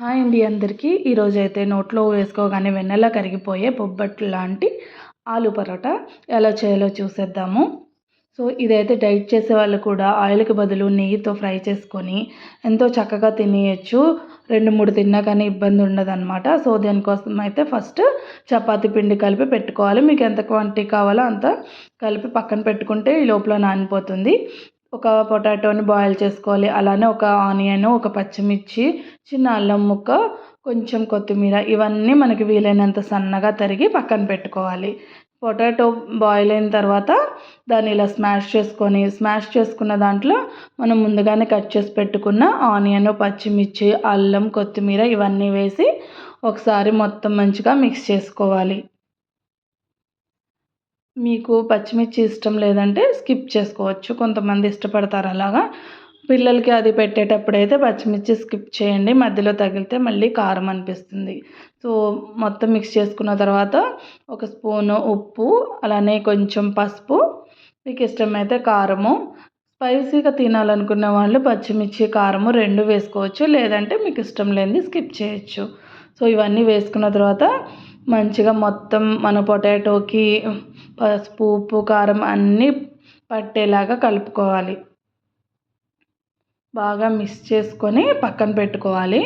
Hi అండి అందరికీ. ఈరోజైతే నోట్లో వేసుకోగానే వెన్నెలా కరిగిపోయే బొబ్బట్లు లాంటి ఆలు పరోటా ఎలా చేయాలో చూసేద్దాము. సో ఇదైతే డైట్ చేసే వాళ్ళు కూడా ఆయిల్కి బదులు నెయ్యితో ఫ్రై చేసుకొని ఎంతో చక్కగా తినేయచ్చు. 2-3 తిన్నా కానీ ఇబ్బంది ఉండదన్నమాట. సో దీనికోసం అయితే ఫస్ట్ చపాతీ పిండి కలిపి పెట్టుకోవాలి. మీకు ఎంత క్వాంటిటీ కావాలో అంత కలిపి పక్కన పెట్టుకుంటే ఈ లోపల నానిపోతుంది. ఒక పొటాటోని బాయిల్ చేసుకోవాలి. అలానే ఒక ఆనియన్, ఒక పచ్చిమిర్చి, చిన్న అల్లం ముక్క, కొంచెం కొత్తిమీర ఇవన్నీ మనకి వీలైనంత సన్నగా తరిగి పక్కన పెట్టుకోవాలి. పొటాటో బాయిల్ అయిన తర్వాత దాన్ని ఇలా స్మాష్ చేసుకున్న దాంట్లో మనం ముందుగానే కట్ చేసి పెట్టుకున్న ఆనియన్, పచ్చిమిర్చి, అల్లం, కొత్తిమీర ఇవన్నీ వేసి ఒకసారి మొత్తం మంచిగా మిక్స్ చేసుకోవాలి. మీకు పచ్చిమిర్చి ఇష్టం లేదంటే స్కిప్ చేసుకోవచ్చు. కొంతమంది ఇష్టపడతారు అలాగా. పిల్లలకి అది పెట్టేటప్పుడైతే పచ్చిమిర్చి స్కిప్ చేయండి. మధ్యలో తగిలితే మళ్ళీ కారం అనిపిస్తుంది. సో మొత్తం మిక్స్ చేసుకున్న తర్వాత ఒక స్పూను ఉప్పు, అలానే కొంచెం పసుపు, మీకు ఇష్టమైతే కారము, స్పైసీగా తినాలనుకున్న వాళ్ళు పచ్చిమిర్చి, కారము 2 వేసుకోవచ్చు. లేదంటే మీకు ఇష్టం లేనిది స్కిప్ చేయొచ్చు. సో ఇవన్నీ వేసుకున్న తర్వాత మంచిగా మొత్తం మన పొటాటోకి పసుపు, ఉప్పు, కారం అన్నీ పట్టేలాగా కలుపుకోవాలి. బాగా మిక్స్ చేసుకొని పక్కన పెట్టుకోవాలి.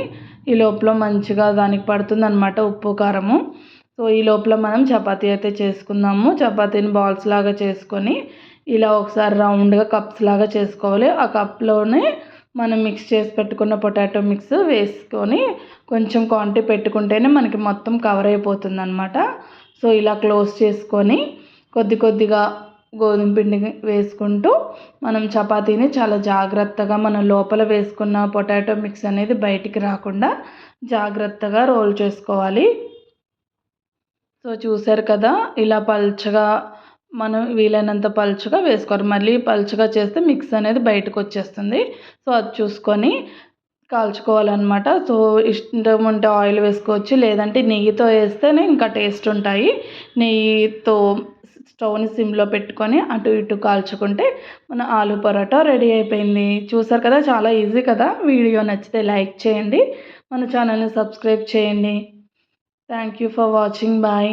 ఈ లోపల మంచిగా దానికి పడుతుందన్నమాట ఉప్పు, కారము. సో ఈ లోపల మనం చపాతీ అయితే చేసుకుందాము. చపాతీని బాల్స్ లాగా చేసుకొని ఇలా ఒకసారి రౌండ్గా కప్స్ లాగా చేసుకోవాలి. ఆ కప్లోనే మనం మిక్స్ చేసి పెట్టుకున్న పొటాటో మిక్స్ వేసుకొని కొంచెం క్వాంటిటీ పెట్టుకుంటేనే మనకి మొత్తం కవర్ అయిపోతుంది అన్నమాట. సో ఇలా క్లోజ్ చేసుకొని కొద్దిగా గోధుమ పిండి వేసుకుంటూ మనం చపాతీని చాలా జాగ్రత్తగా మనం లోపల వేసుకున్న పొటాటో మిక్స్ అనేది బయటికి రాకుండా జాగ్రత్తగా రోల్ చేసుకోవాలి. సో చూసారు కదా, ఇలా పల్చగా మనం వీలైనంత పలుచగా వేసుకోవాలి. మళ్ళీ పలుచగా చేస్తే మిక్స్ అనేది బయటకు వచ్చేస్తుంది. సో అది చూసుకొని కాల్చుకోవాలన్నమాట. సో ఇష్టం ఉంటే ఆయిల్ వేసుకోవచ్చు, లేదంటే నెయ్యితో వేస్తేనే ఇంకా టేస్ట్ ఉంటాయి. నెయ్యితో స్టవ్ని సిమ్లో పెట్టుకొని అటు ఇటు కాల్చుకుంటే మన ఆలు పరోటా రెడీ అయిపోయింది. చూసారు కదా, చాలా ఈజీ కదా. వీడియో నచ్చితే లైక్ చేయండి, మన ఛానల్ని సబ్స్క్రైబ్ చేయండి. Thank you for watching. Bye.